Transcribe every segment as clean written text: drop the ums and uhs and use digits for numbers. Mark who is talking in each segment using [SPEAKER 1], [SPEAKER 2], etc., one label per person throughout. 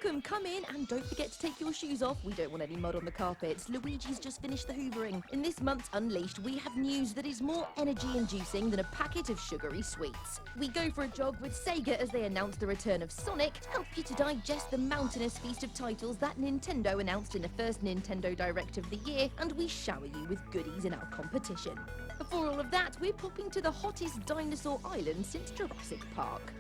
[SPEAKER 1] welcome, come in, and don't forget to take your shoes off. We don't want any mud on the carpets. Luigi's just finished the hoovering. In this month's Unleashed, we have news that is more energy-inducing than a packet of sugary sweets. We go for a jog with Sega as they announce the return of Sonic, help you to digest the mountainous feast of titles that Nintendo announced in the first Nintendo Direct of the year, and we shower you with goodies in our competition. Before all of that, we're popping to the hottest dinosaur island since Jurassic Park.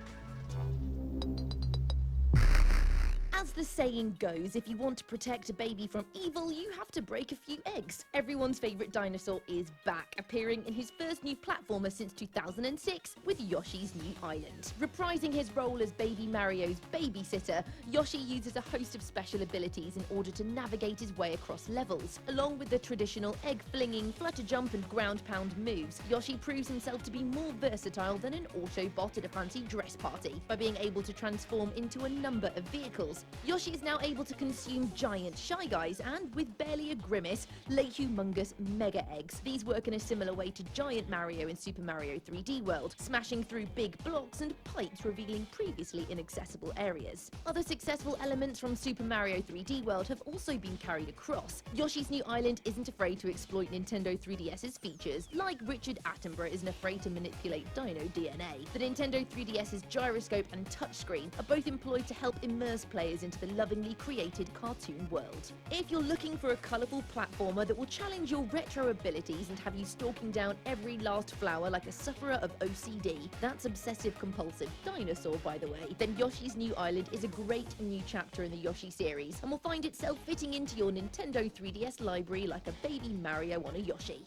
[SPEAKER 1] As the saying goes, if you want to protect a baby from evil, you have to break a few eggs. Everyone's favourite dinosaur is back, appearing in his first new platformer since 2006 with Yoshi's New Island. Reprising his role as Baby Mario's babysitter, Yoshi uses a host of special abilities in order to navigate his way across levels. Along with the traditional egg-flinging, flutter jump and ground pound moves, Yoshi proves himself to be more versatile than an Autobot at a fancy dress party by being able to transform into a number of vehicles. Yoshi is now able to consume giant Shy Guys and, with barely a grimace, lay humongous mega eggs. These work in a similar way to Giant Mario in Super Mario 3D World, smashing through big blocks and pipes revealing previously inaccessible areas. Other successful elements from Super Mario 3D World have also been carried across. Yoshi's New Island isn't afraid to exploit Nintendo 3DS's features, like Richard Attenborough isn't afraid to manipulate dino DNA. The Nintendo 3DS's gyroscope and touchscreen are both employed to help immerse players into the lovingly created cartoon world. If you're looking for a colourful platformer that will challenge your retro abilities and have you stalking down every last flower like a sufferer of OCD, that's obsessive-compulsive dinosaur by the way, then Yoshi's New Island is a great new chapter in the Yoshi series and will find itself fitting into your Nintendo 3DS library like a baby Mario on a Yoshi.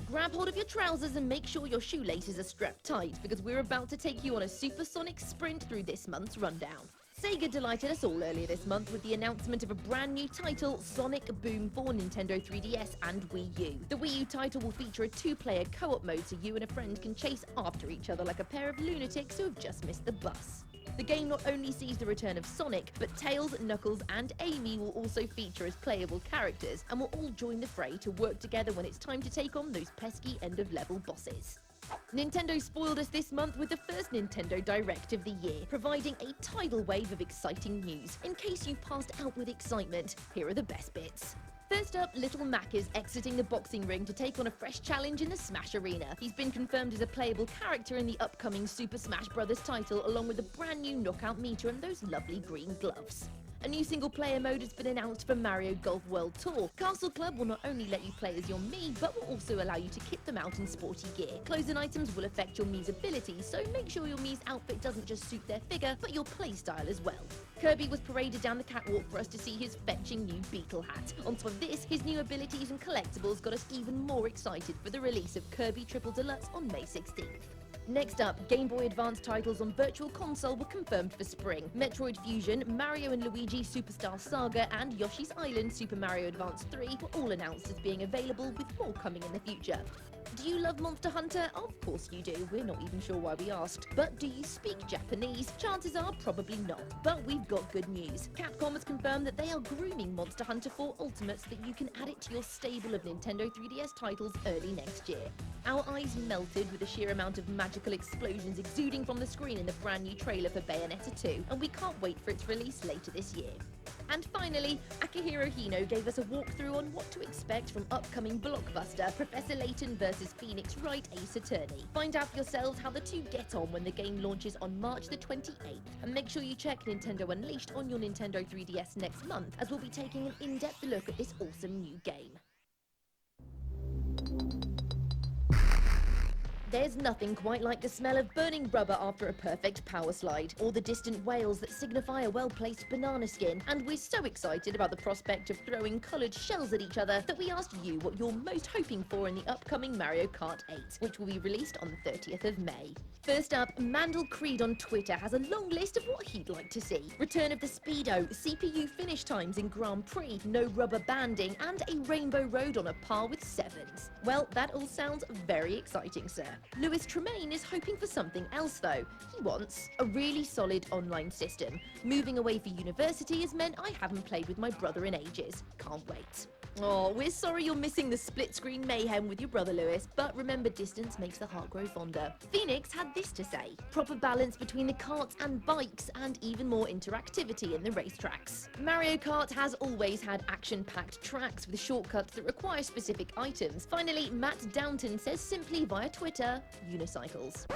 [SPEAKER 1] Grab hold of your trousers and make sure your shoelaces are strapped tight, because we're about to take you on a supersonic sprint through this month's rundown. Sega delighted us all earlier this month with the announcement of a brand new title, Sonic Boom, for Nintendo 3DS and Wii U. The Wii U title will feature a two-player co-op mode so you and a friend can chase after each other like a pair of lunatics who have just missed the bus. The game not only sees the return of Sonic, but Tails, Knuckles and Amy will also feature as playable characters and will all join the fray to work together when it's time to take on those pesky end-of-level bosses. Nintendo spoiled us this month with the first Nintendo Direct of the year, providing a tidal wave of exciting news. In case you've passed out with excitement, here are the best bits. First up, Little Mac is exiting the boxing ring to take on a fresh challenge in the Smash Arena. He's been confirmed as a playable character in the upcoming Super Smash Bros. Title, along with a brand new knockout meter and those lovely green gloves. A new single-player mode has been announced for Mario Golf World Tour. Castle Club will not only let you play as your Mii, but will also allow you to kit them out in sporty gear. Clothes and items will affect your Mii's abilities, so make sure your Mii's outfit doesn't just suit their figure, but your playstyle as well. Kirby was paraded down the catwalk for us to see his fetching new beetle hat. On top of this, his new abilities and collectibles got us even more excited for the release of Kirby Triple Deluxe on May 16th. Next up, Game Boy Advance titles on Virtual Console were confirmed for spring. Metroid Fusion, Mario & Luigi Superstar Saga and Yoshi's Island Super Mario Advance 3 were all announced as being available, with more coming in the future. Do you love Monster Hunter? Of course you do, we're not even sure why we asked. But do you speak Japanese? Chances are probably not, but we've got good news. Capcom has confirmed that they are grooming Monster Hunter 4 Ultimate so that you can add it to your stable of Nintendo 3DS titles early next year. Our eyes melted with the sheer amount of magical explosions exuding from the screen in the brand new trailer for Bayonetta 2, and we can't wait for its release later this year. And finally, Akihiro Hino gave us a walkthrough on what to expect from upcoming blockbuster Professor Layton vs Phoenix Wright Ace Attorney. Find out for yourselves how the two get on when the game launches on March the 28th, and make sure you check Nintendo Unleashed on your Nintendo 3DS next month, as we'll be taking an in-depth look at this awesome new game. There's nothing quite like the smell of burning rubber after a perfect power slide, or the distant wails that signify a well-placed banana skin, and we're so excited about the prospect of throwing coloured shells at each other that we asked you what you're most hoping for in the upcoming Mario Kart 8, which will be released on the 30th of May. First up, Mandel Creed on Twitter has a long list of what he'd like to see. Return of the Speedo, CPU finish times in Grand Prix, no rubber banding, and a rainbow road on a par with Sevens. Well, that all sounds very exciting, sir. Lewis Tremaine is hoping for something else though. He wants a really solid online system. Moving away for university has meant I haven't played with my brother in ages. Can't wait. Oh, we're sorry you're missing the split-screen mayhem with your brother Lewis, but remember, distance makes the heart grow fonder. Phoenix had this to say: proper balance between the karts and bikes, and even more interactivity in the racetracks. Mario Kart has always had action-packed tracks with shortcuts that require specific items. Finally, Matt Downton says simply via Twitter, unicycles.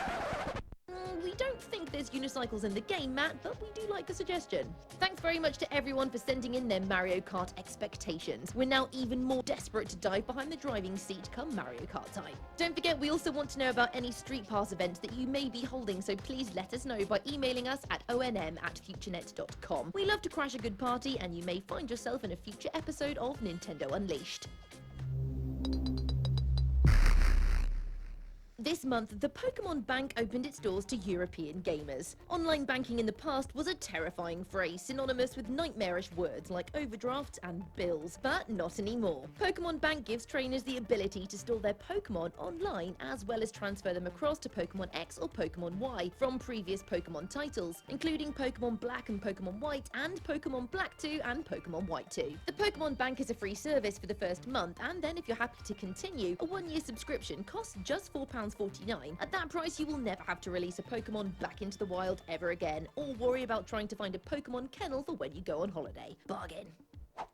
[SPEAKER 1] We don't think there's unicycles in the game, Matt, but we do like a suggestion. Thanks very much to everyone for sending in their Mario Kart expectations. We're now even more desperate to dive behind the driving seat come Mario Kart time. Don't forget, we also want to know about any Street Pass events that you may be holding, so please let us know by emailing us at onm@futurenet.com. We love to crash a good party, and you may find yourself in a future episode of Nintendo Unleashed. This month, the Pokemon Bank opened its doors to European gamers. Online banking in the past was a terrifying phrase, synonymous with nightmarish words like overdrafts and bills, but not anymore. Pokemon Bank gives trainers the ability to store their Pokemon online, as well as transfer them across to Pokemon X or Pokemon Y from previous Pokemon titles, including Pokemon Black and Pokemon White, and Pokemon Black 2 and Pokemon White 2. The Pokemon Bank is a free service for the first month, and then if you're happy to continue, a one-year subscription costs just £4.49. At that price, you will never have to release a Pokemon back into the wild ever again, or worry about trying to find a Pokemon kennel for when you go on holiday. Bargain.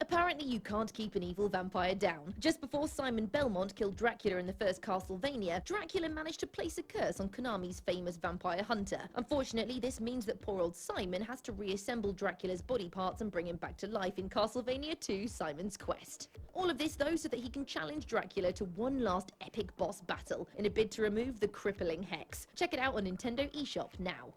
[SPEAKER 1] Apparently you can't keep an evil vampire down. Just before Simon Belmont killed Dracula in the first Castlevania, Dracula managed to place a curse on Konami's famous vampire hunter. Unfortunately, this means that poor old Simon has to reassemble Dracula's body parts and bring him back to life in Castlevania 2: Simon's Quest. All of this, though, so that he can challenge Dracula to one last epic boss battle in a bid to remove the crippling hex. Check it out on Nintendo eShop now.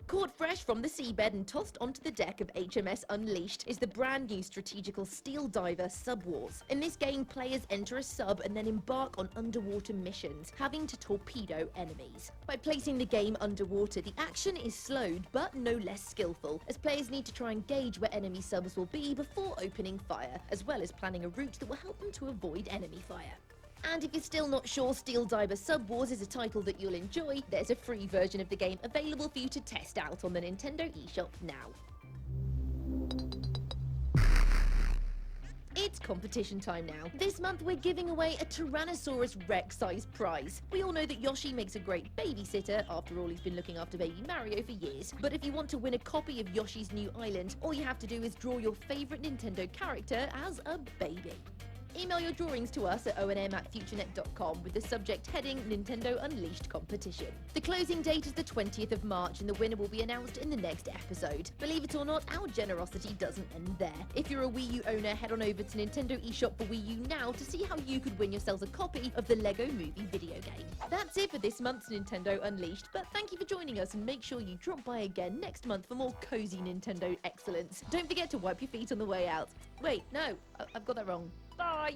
[SPEAKER 1] Caught fresh from the seabed and tossed onto the deck of HMS Unleashed is the brand new strategical steel diver Sub Wars. In this game, players enter a sub and then embark on underwater missions, having to torpedo enemies. By placing the game underwater, the action is slowed but no less skillful, as players need to try and gauge where enemy subs will be before opening fire, as well as planning a route that will help them to avoid enemy fire. And if you're still not sure Steel Diver Sub Wars is a title that you'll enjoy, there's a free version of the game available for you to test out on the Nintendo eShop now. It's competition time now. This month we're giving away a Tyrannosaurus Rex-sized prize. We all know that Yoshi makes a great babysitter, after all he's been looking after baby Mario for years. But if you want to win a copy of Yoshi's New Island, all you have to do is draw your favourite Nintendo character as a baby. Email your drawings to us at onm@futurenet.com with the subject heading Nintendo Unleashed Competition. The closing date is the 20th of March and the winner will be announced in the next episode. Believe it or not, our generosity doesn't end there. If you're a Wii U owner, head on over to Nintendo eShop for Wii U now to see how you could win yourselves a copy of the Lego Movie video game. That's it for this month's Nintendo Unleashed, but thank you for joining us and make sure you drop by again next month for more cozy Nintendo excellence. Don't forget to wipe your feet on the way out. Wait, no, I've got that wrong. Bye!